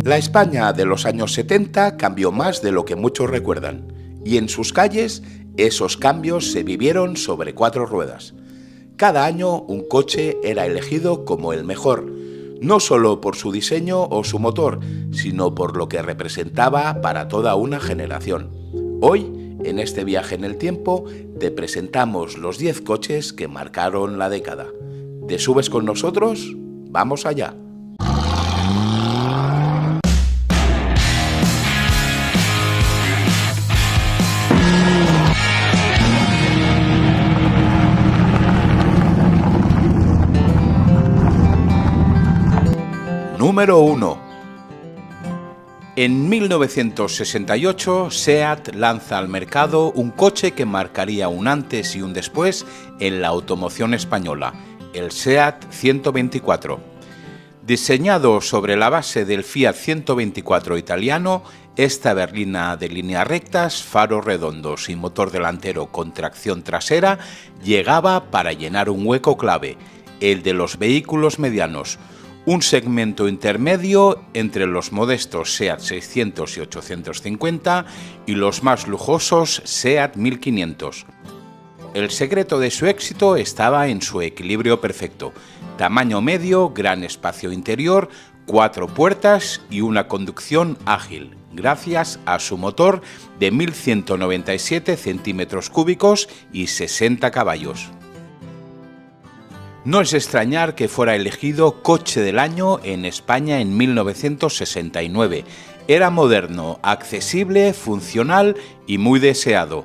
La España de los años 70 cambió más de lo que muchos recuerdan, y en sus calles esos cambios se vivieron sobre 4 ruedas. Cada año un coche era elegido como el mejor, no solo por su diseño o su motor, sino por lo que representaba para toda una generación. Hoy, en este viaje en el tiempo, te presentamos los 10 coches que marcaron la década. ¿Te subes con nosotros? ¡Vamos allá! Número 1. En 1968, SEAT lanza al mercado un coche que marcaría un antes y un después en la automoción española, el SEAT 124. Diseñado sobre la base del Fiat 124 italiano, esta berlina de líneas rectas, faros redondos y motor delantero con tracción trasera llegaba para llenar un hueco clave, el de los vehículos medianos, un segmento intermedio entre los modestos SEAT 600 y 850 y los más lujosos SEAT 1500. El secreto de su éxito estaba en su equilibrio perfecto: tamaño medio, gran espacio interior, 4 puertas y una conducción ágil, gracias a su motor de 1197 centímetros cúbicos y 60 caballos. No es extrañar que fuera elegido coche del año en España en 1969. Era moderno, accesible, funcional y muy deseado.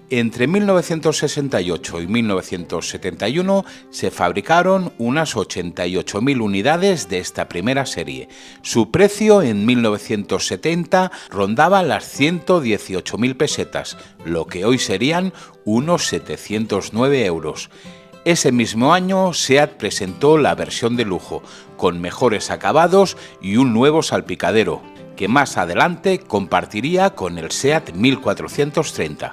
Entre 1968 y 1971 se fabricaron unas 88.000 unidades de esta primera serie. Su precio en 1970 rondaba las 118.000 pesetas, lo que hoy serían unos 709 euros. Ese mismo año, SEAT presentó la versión de lujo, con mejores acabados y un nuevo salpicadero, que más adelante compartiría con el SEAT 1430.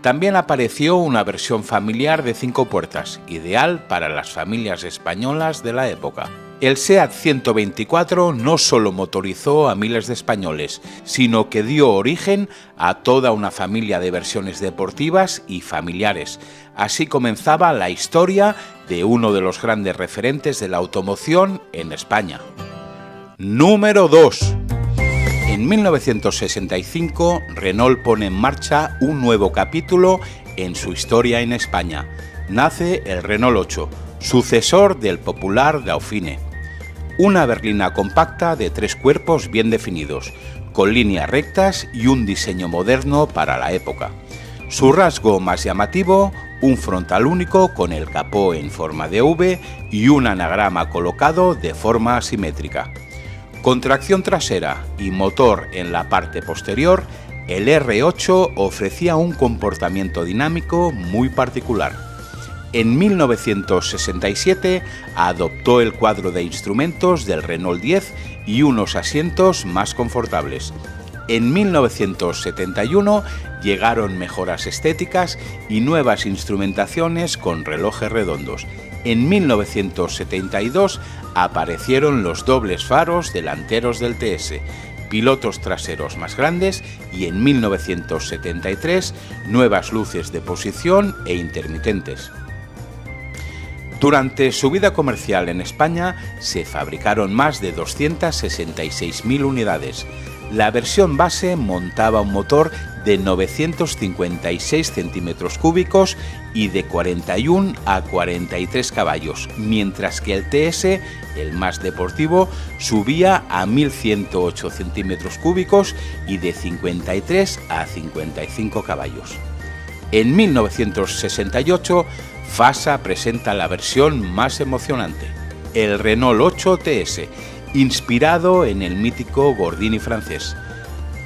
También apareció una versión familiar de 5 puertas, ideal para las familias españolas de la época. El SEAT 124 no solo motorizó a miles de españoles, sino que dio origen a toda una familia de versiones deportivas y familiares. Así comenzaba la historia de uno de los grandes referentes de la automoción en España. Número 2. En 1965, Renault pone en marcha un nuevo capítulo en su historia en España. Nace el Renault 8, sucesor del popular Dauphine. Una berlina compacta de 3 cuerpos bien definidos, con líneas rectas y un diseño moderno para la época. Su rasgo más llamativo, un frontal único con el capó en forma de V y un anagrama colocado de forma asimétrica. Con tracción trasera y motor en la parte posterior, el R8 ofrecía un comportamiento dinámico muy particular. En 1967 adoptó el cuadro de instrumentos del Renault 10 y unos asientos más confortables. En 1971 llegaron mejoras estéticas y nuevas instrumentaciones con relojes redondos. En 1972 aparecieron los dobles faros delanteros del TS, pilotos traseros más grandes y en 1973 nuevas luces de posición e intermitentes. Durante su vida comercial en España se fabricaron más de 266.000 unidades. La versión base montaba un motor de 956 centímetros cúbicos y de 41 a 43 caballos, mientras que el TS, el más deportivo, subía a 1108 centímetros cúbicos y de 53 a 55 caballos. En 1968, FASA presenta la versión más emocionante, el Renault 8 TS, inspirado en el mítico Gordini francés.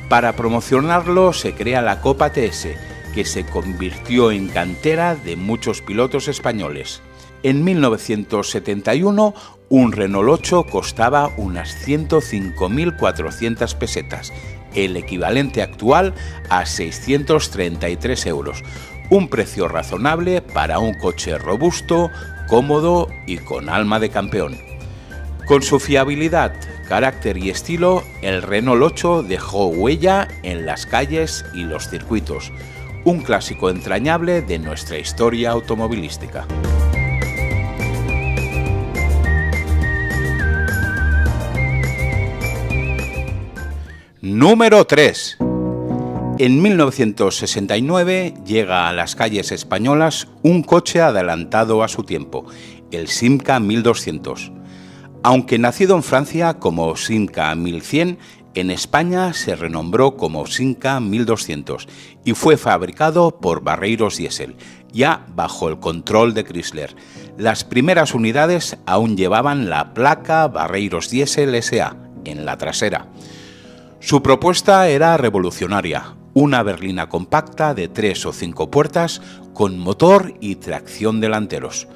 Para promocionarlo se crea la Copa TS, que se convirtió en cantera de muchos pilotos españoles. En 1971, un Renault 8 costaba unas 105.400 pesetas, el equivalente actual a 633 euros, un precio razonable para un coche robusto, cómodo y con alma de campeón. Con su fiabilidad, carácter y estilo, el Renault 8 dejó huella en las calles y los circuitos, un clásico entrañable de nuestra historia automovilística. Número 3. En 1969 llega a las calles españolas un coche adelantado a su tiempo, el Simca 1200. Aunque nacido en Francia como Simca 1100, en España se renombró como Simca 1200 y fue fabricado por Barreiros Diesel, ya bajo el control de Chrysler. Las primeras unidades aún llevaban la placa Barreiros Diesel S.A. en la trasera. Su propuesta era revolucionaria, una berlina compacta de 3 o 5 puertas con motor y tracción delanteros,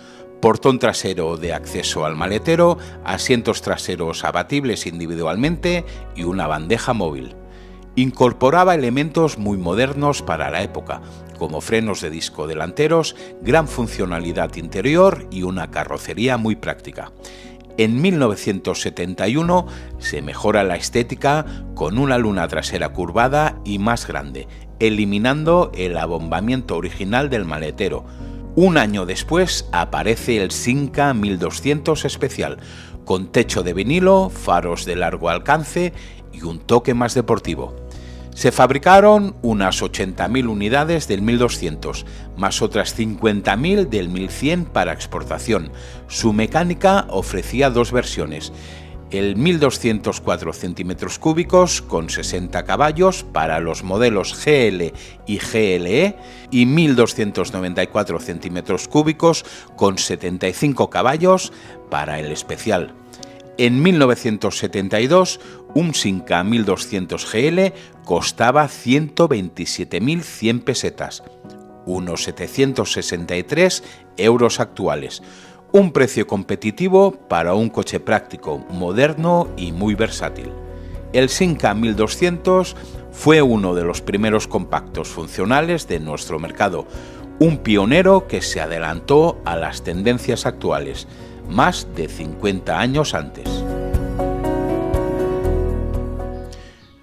portón trasero de acceso al maletero, asientos traseros abatibles individualmente y una bandeja móvil. Incorporaba elementos muy modernos para la época, como frenos de disco delanteros, gran funcionalidad interior y una carrocería muy práctica. En 1971 se mejora la estética con una luna trasera curvada y más grande, eliminando el abombamiento original del maletero. Un año después aparece el Simca 1200 especial, con techo de vinilo, faros de largo alcance y un toque más deportivo. Se fabricaron unas 80.000 unidades del 1200, más otras 50.000 del 1100 para exportación. Su mecánica ofrecía dos versiones: el 1204 centímetros cúbicos con 60 caballos para los modelos GL y GLE y 1294 centímetros cúbicos con 75 caballos para el especial. En 1972, un Simca 1200 GL costaba 127.100 pesetas, unos 763 euros actuales. Un precio competitivo para un coche práctico, moderno y muy versátil. El Simca 1200 fue uno de los primeros compactos funcionales de nuestro mercado, un pionero que se adelantó a las tendencias actuales, más de 50 años antes.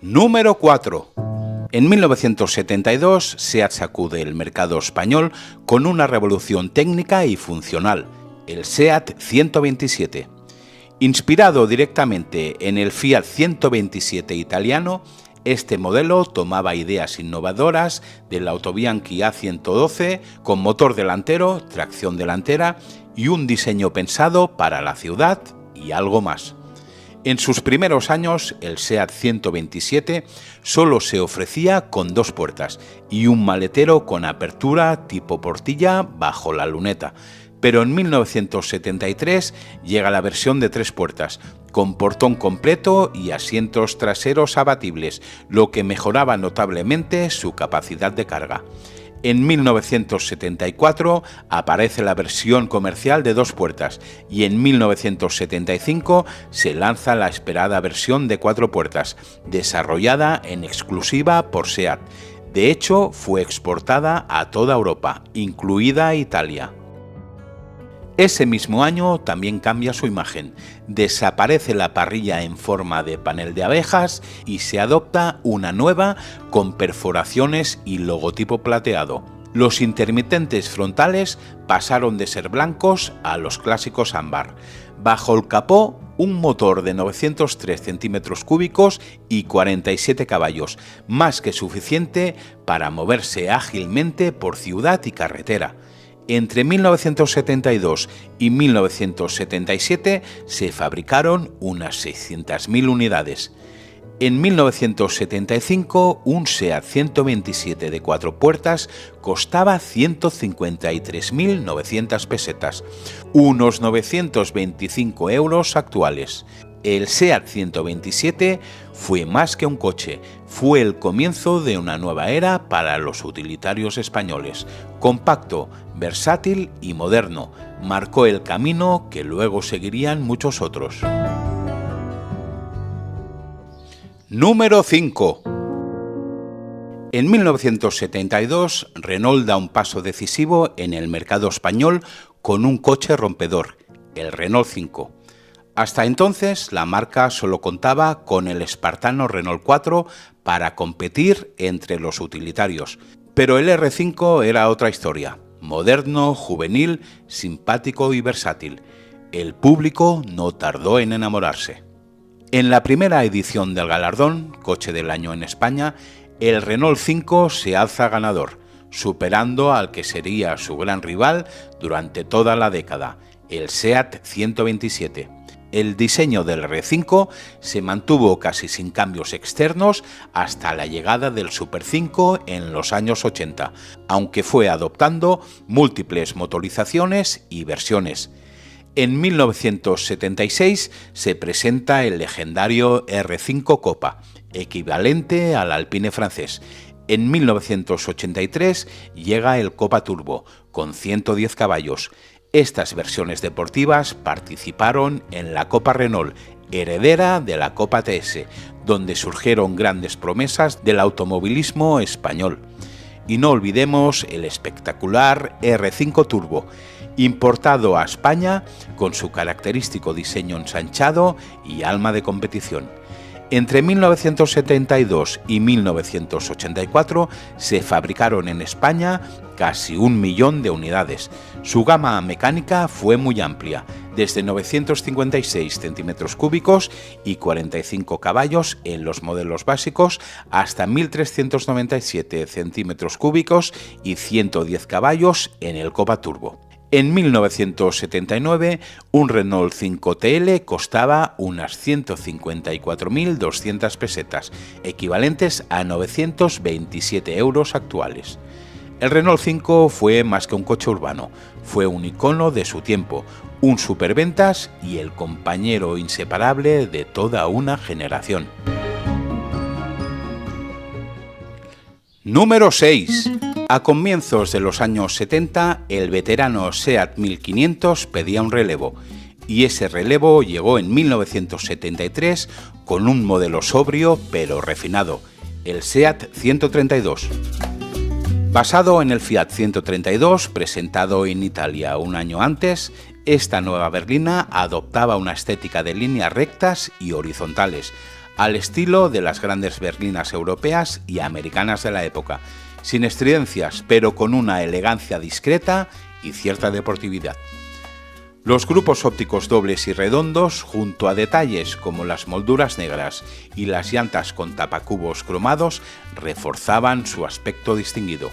Número 4. En 1972, SEAT sacude el mercado español con una revolución técnica y funcional, el SEAT 127. Inspirado directamente en el Fiat 127 italiano, este modelo tomaba ideas innovadoras del Autobianchi A112 con motor delantero, tracción delantera y un diseño pensado para la ciudad y algo más. En sus primeros años, el SEAT 127 solo se ofrecía con 2 puertas y un maletero con apertura tipo portilla bajo la luneta. Pero en 1973 llega la versión de 3 puertas, con portón completo y asientos traseros abatibles, lo que mejoraba notablemente su capacidad de carga. En 1974 aparece la versión comercial de 2 puertas y en 1975 se lanza la esperada versión de 4 puertas, desarrollada en exclusiva por SEAT. De hecho, fue exportada a toda Europa, incluida Italia. Ese mismo año también cambia su imagen, desaparece la parrilla en forma de panel de abejas y se adopta una nueva con perforaciones y logotipo plateado. Los intermitentes frontales pasaron de ser blancos a los clásicos ámbar. Bajo el capó, un motor de 903 centímetros cúbicos y 47 caballos, más que suficiente para moverse ágilmente por ciudad y carretera. Entre 1972 y 1977 se fabricaron unas 600.000 unidades. En 1975, un SEAT 127 de 4 puertas costaba 153.900 pesetas, unos 925 euros actuales. El SEAT 127 fue más que un coche, fue el comienzo de una nueva era para los utilitarios españoles. Compacto, versátil y moderno, marcó el camino que luego seguirían muchos otros. Número 5. En 1972, Renault da un paso decisivo en el mercado español con un coche rompedor, el Renault 5. Hasta entonces, la marca solo contaba con el espartano Renault 4 para competir entre los utilitarios. Pero el R5 era otra historia, moderno, juvenil, simpático y versátil. El público no tardó en enamorarse. En la primera edición del galardón, Coche del Año en España, el Renault 5 se alza ganador, superando al que sería su gran rival durante toda la década, el SEAT 127. El diseño del R5 se mantuvo casi sin cambios externos hasta la llegada del Super 5 en los años 80, aunque fue adoptando múltiples motorizaciones y versiones. En 1976 se presenta el legendario R5 Copa, equivalente al Alpine francés. En 1983 llega el Copa Turbo, con 110 caballos. Estas versiones deportivas participaron en la Copa Renault, heredera de la Copa TS, donde surgieron grandes promesas del automovilismo español. Y no olvidemos el espectacular R5 Turbo, importado a España con su característico diseño ensanchado y alma de competición. Entre 1972 y 1984 se fabricaron en España casi 1 millón de unidades. Su gama mecánica fue muy amplia, desde 956 centímetros cúbicos y 45 caballos en los modelos básicos hasta 1.397 centímetros cúbicos y 110 caballos en el Copa Turbo. En 1979, un Renault 5 TL costaba unas 154.200 pesetas, equivalentes a 927 euros actuales. El Renault 5 fue más que un coche urbano, fue un icono de su tiempo, un superventas y el compañero inseparable de toda una generación. Número 6. A comienzos de los años 70, el veterano SEAT 1500 pedía un relevo, y ese relevo llegó en 1973 con un modelo sobrio pero refinado, el SEAT 132. Basado en el Fiat 132, presentado en Italia un año antes, esta nueva berlina adoptaba una estética de líneas rectas y horizontales, al estilo de las grandes berlinas europeas y americanas de la época, sin estridencias, pero con una elegancia discreta y cierta deportividad. Los grupos ópticos dobles y redondos, junto a detalles como las molduras negras y las llantas con tapacubos cromados, reforzaban su aspecto distinguido.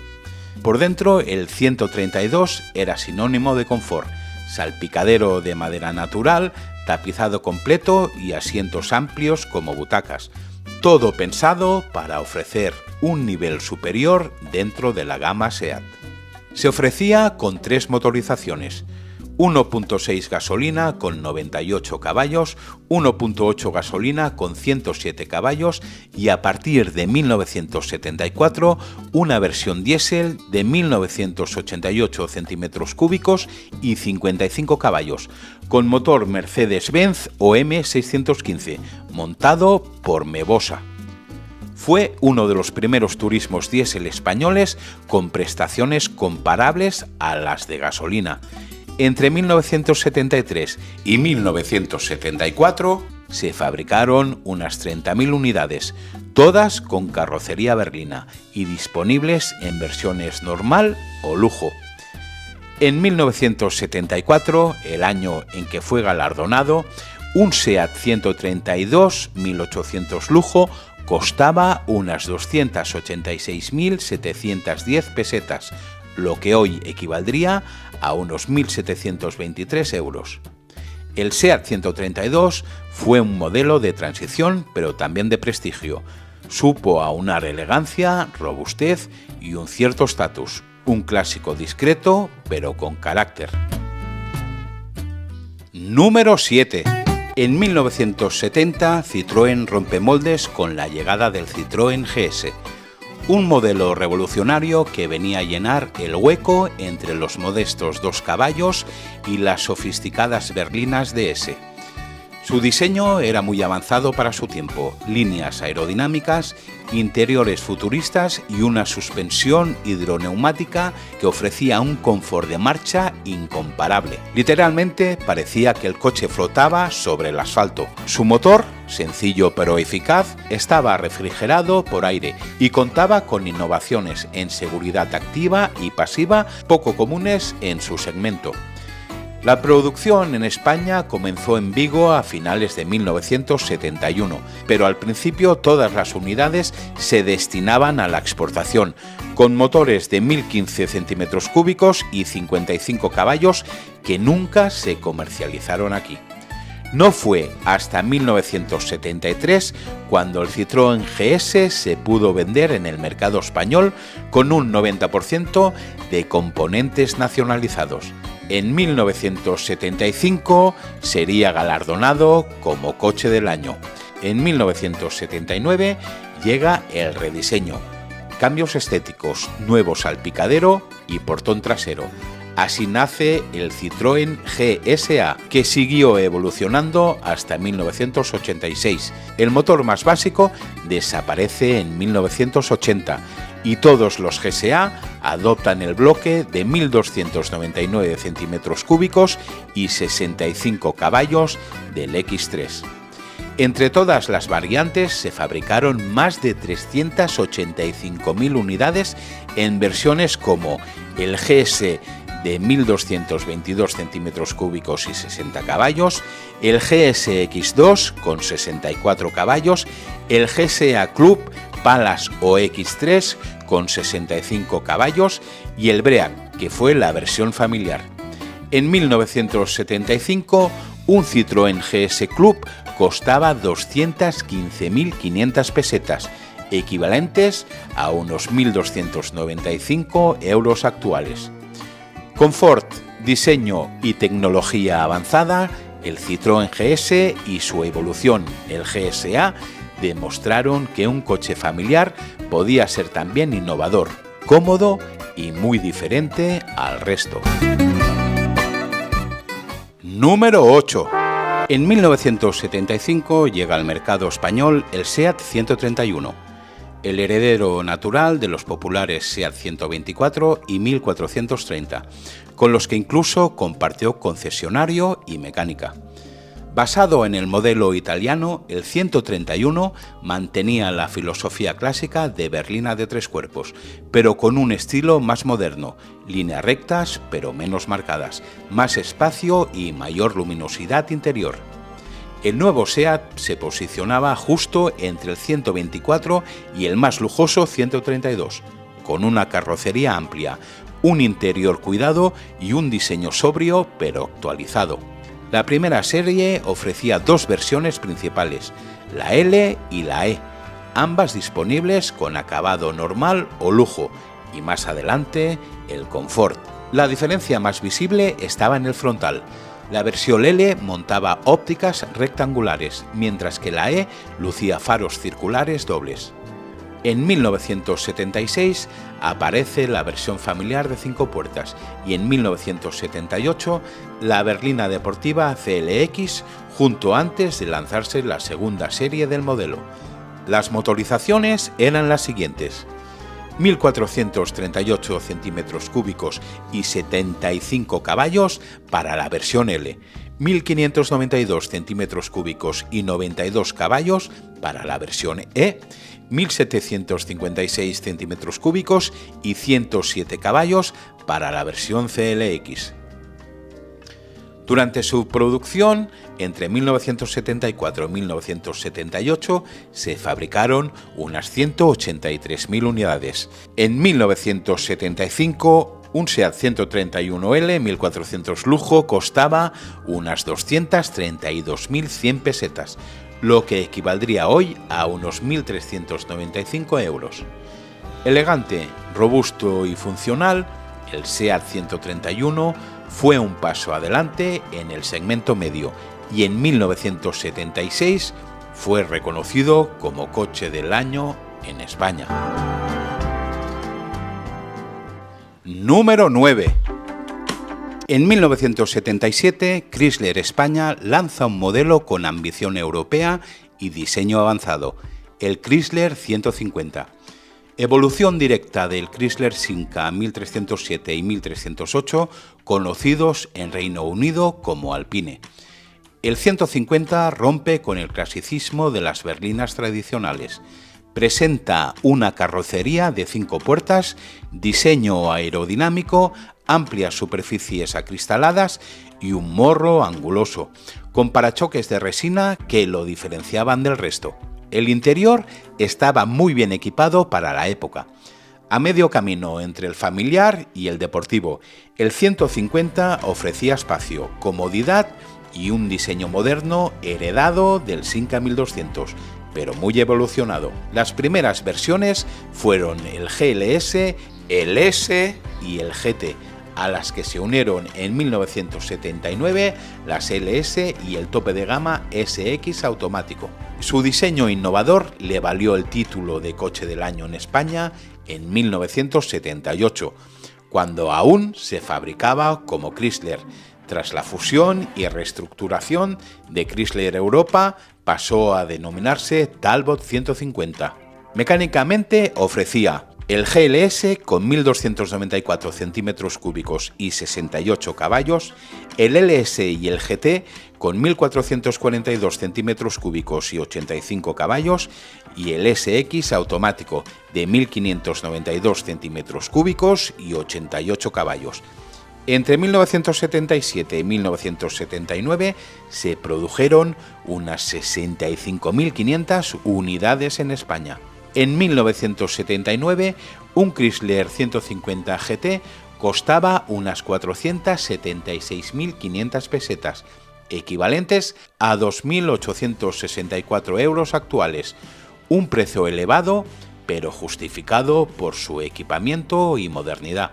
Por dentro, el 132 era sinónimo de confort, salpicadero de madera natural, tapizado completo y asientos amplios como butacas. Todo pensado para ofrecer un nivel superior dentro de la gama SEAT. Se ofrecía con 3 motorizaciones, 1.6 gasolina con 98 caballos, 1.8 gasolina con 107 caballos y a partir de 1974 una versión diésel de 1988 centímetros cúbicos y 55 caballos, con motor Mercedes-Benz OM 615, montado por Mevosa. Fue uno de los primeros turismos diésel españoles con prestaciones comparables a las de gasolina. Entre 1973 y 1974 se fabricaron unas 30.000 unidades, todas con carrocería berlina y disponibles en versiones normal o lujo. En 1974, el año en que fue galardonado, un SEAT 132 1800 lujo costaba unas 286.710 pesetas, lo que hoy equivaldría a unos 1.723 euros. El SEAT 132 fue un modelo de transición, pero también de prestigio. Supo aunar elegancia, robustez y un cierto estatus. Un clásico discreto, pero con carácter. Número 7. En 1970, Citroën rompe moldes con la llegada del Citroën GS, un modelo revolucionario que venía a llenar el hueco entre los modestos 2 caballos y las sofisticadas berlinas DS. Su diseño era muy avanzado para su tiempo, líneas aerodinámicas, interiores futuristas y una suspensión hidroneumática que ofrecía un confort de marcha incomparable. Literalmente parecía que el coche flotaba sobre el asfalto. Su motor, sencillo pero eficaz, estaba refrigerado por aire y contaba con innovaciones en seguridad activa y pasiva poco comunes en su segmento. La producción en España comenzó en Vigo a finales de 1971, pero al principio todas las unidades se destinaban a la exportación, con motores de 1015 centímetros cúbicos y 55 caballos que nunca se comercializaron aquí. No fue hasta 1973 cuando el Citroën GS se pudo vender en el mercado español con un 90% de componentes nacionalizados. En 1975 sería galardonado como coche del año. En 1979 llega el rediseño, cambios estéticos, nuevo salpicadero y portón trasero. Así nace el Citroën GSA, que siguió evolucionando hasta 1986. El motor más básico desaparece en 1980 y todos los GSA adoptan el bloque de 1.299 centímetros cúbicos y 65 caballos del X3. Entre todas las variantes se fabricaron más de 385.000 unidades en versiones como el GS de 1.222 centímetros cúbicos y 60 caballos, el GSX2 con 64 caballos, el GSA Club, Palace o X3 con 65 caballos y el Break, que fue la versión familiar. En 1975, un Citroën GS Club costaba 215.500 pesetas, equivalentes a unos 1.295 euros actuales. Confort, diseño y tecnología avanzada, el Citroën GS y su evolución, el GSA, demostraron que un coche familiar podía ser también innovador, cómodo y muy diferente al resto. Número 8. En 1975 llega al mercado español el SEAT 131, el heredero natural de los populares SEAT 124 y 1430, con los que incluso compartió concesionario y mecánica. Basado en el modelo italiano, el 131 mantenía la filosofía clásica de berlina de 3 cuerpos, pero con un estilo más moderno, líneas rectas pero menos marcadas, más espacio y mayor luminosidad interior. El nuevo SEAT se posicionaba justo entre el 124 y el más lujoso 132, con una carrocería amplia, un interior cuidado y un diseño sobrio pero actualizado. La primera serie ofrecía 2 versiones principales, la L y la E, ambas disponibles con acabado normal o lujo, y más adelante el Confort. La diferencia más visible estaba en el frontal. La versión L montaba ópticas rectangulares, mientras que la E lucía faros circulares dobles. En 1976 aparece la versión familiar de 5 puertas y en 1978 la berlina deportiva CLX, junto antes de lanzarse la segunda serie del modelo. Las motorizaciones eran las siguientes: 1.438 centímetros cúbicos y 75 caballos para la versión L, 1.592 centímetros cúbicos y 92 caballos para la versión E, 1.756 centímetros cúbicos y 107 caballos para la versión CLX. Durante su producción, entre 1974 y 1978, se fabricaron unas 183.000 unidades. En 1975, un SEAT 131L 1400 lujo costaba unas 232.100 pesetas, lo que equivaldría hoy a unos 1.395 euros. Elegante, robusto y funcional, el SEAT 131 fue un paso adelante en el segmento medio y en 1976 fue reconocido como coche del año en España. Número 9. En 1977, Chrysler España lanza un modelo con ambición europea y diseño avanzado, el Chrysler 150. Evolución directa del Chrysler Simca 1307 y 1308, conocidos en Reino Unido como Alpine. El 150 rompe con el clasicismo de las berlinas tradicionales. Presenta una carrocería de 5 puertas, diseño aerodinámico, amplias superficies acristaladas y un morro anguloso, con parachoques de resina que lo diferenciaban del resto. El interior estaba muy bien equipado para la época. A medio camino entre el familiar y el deportivo, el 150 ofrecía espacio, comodidad y un diseño moderno heredado del Simca 1200, pero muy evolucionado. Las primeras versiones fueron el GLS, el S y el GT, a las que se unieron en 1979 las LS y el tope de gama SX automático. Su diseño innovador le valió el título de Coche del Año en España en 1978, cuando aún se fabricaba como Chrysler. Tras la fusión y reestructuración de Chrysler Europa, pasó a denominarse Talbot 150. Mecánicamente ofrecía el GLS con 1.294 centímetros cúbicos y 68 caballos, el LS y el GT con 1.442 centímetros cúbicos y 85 caballos y el SX automático de 1.592 centímetros cúbicos y 88 caballos. Entre 1977 y 1979 se produjeron unas 65.500 unidades en España. En 1979, un Chrysler 150 GT costaba unas 476.500 pesetas, equivalentes a 2.864 euros actuales, un precio elevado, pero justificado por su equipamiento y modernidad.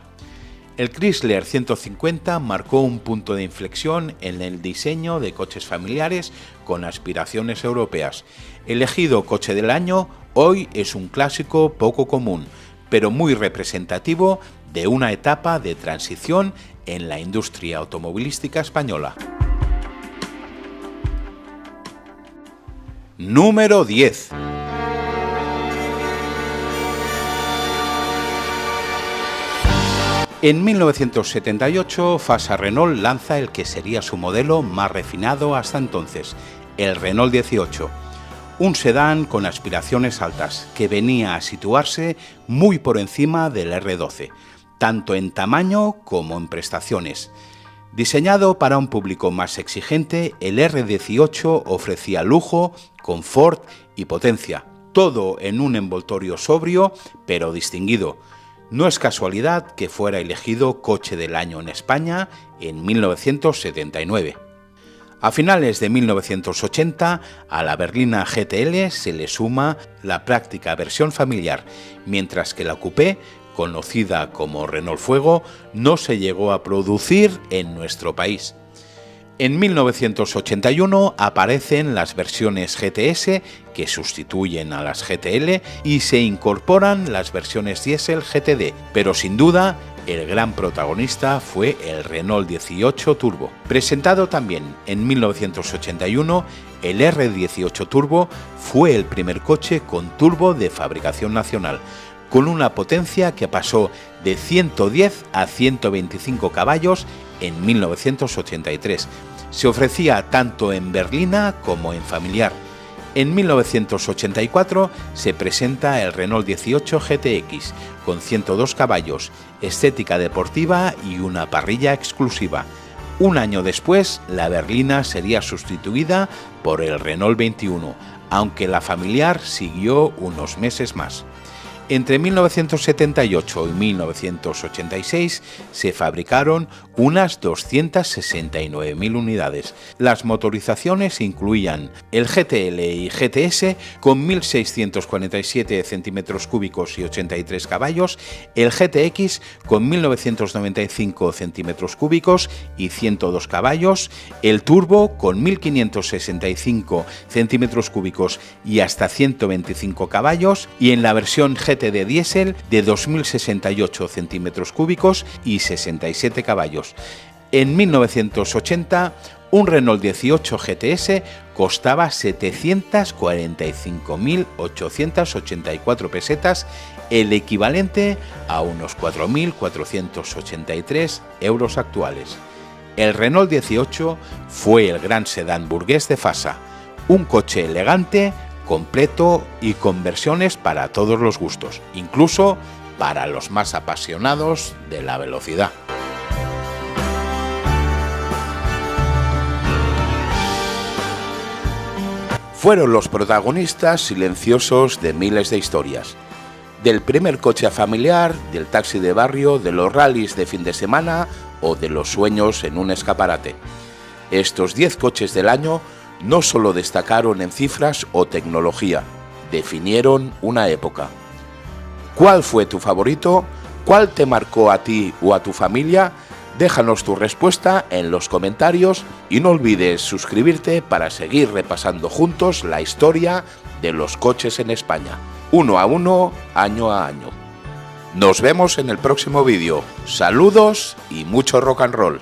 El Chrysler 150 marcó un punto de inflexión en el diseño de coches familiares con aspiraciones europeas. Elegido Coche del Año, hoy es un clásico poco común, pero muy representativo de una etapa de transición en la industria automovilística española. Número 10. En 1978, Fasa Renault lanza el que sería su modelo más refinado hasta entonces, el Renault 18, un sedán con aspiraciones altas que venía a situarse muy por encima del R12, tanto en tamaño como en prestaciones. Diseñado para un público más exigente, el R18 ofrecía lujo, confort y potencia, todo en un envoltorio sobrio pero distinguido. No es casualidad que fuera elegido Coche del Año en España en 1979. A finales de 1980, a la berlina GTL se le suma la práctica versión familiar, mientras que la Coupé, conocida como Renault Fuego, no se llegó a producir en nuestro país. En 1981 aparecen las versiones GTS, que sustituyen a las GTL, y se incorporan las versiones diésel GTD, pero sin duda el gran protagonista fue el Renault 18 Turbo. Presentado también en 1981, el R18 Turbo fue el primer coche con turbo de fabricación nacional, con una potencia que pasó de 110 a 125 caballos en 1983. Se ofrecía tanto en berlina como en familiar. En 1984 se presenta el Renault 18 GTX con 102 caballos, estética deportiva y una parrilla exclusiva. Un año después, la berlina sería sustituida por el Renault 21, aunque la familiar siguió unos meses más. Entre 1978 y 1986 se fabricaron unas 269.000 unidades. Las motorizaciones incluían el GTL y GTS con 1.647 centímetros cúbicos y 83 caballos, el GTX con 1.995 centímetros cúbicos y 102 caballos, el Turbo con 1.565 centímetros cúbicos y hasta 125 caballos y en la versión GTD diésel de 2.068 centímetros cúbicos y 67 caballos. En 1980, un Renault 18 GTS costaba 745.884 pesetas, el equivalente a unos 4.483 euros actuales. El Renault 18 fue el gran sedán burgués de Fasa, un coche elegante, completo y con versiones para todos los gustos, incluso para los más apasionados de la velocidad. Fueron los protagonistas silenciosos de miles de historias. Del primer coche familiar, del taxi de barrio, de los rallies de fin de semana o de los sueños en un escaparate. Estos 10 coches del año no solo destacaron en cifras o tecnología, definieron una época. ¿Cuál fue tu favorito? ¿Cuál te marcó a ti o a tu familia? Déjanos tu respuesta en los comentarios y no olvides suscribirte para seguir repasando juntos la historia de los coches en España, uno a uno, año a año. Nos vemos en el próximo vídeo. Saludos y mucho rock and roll.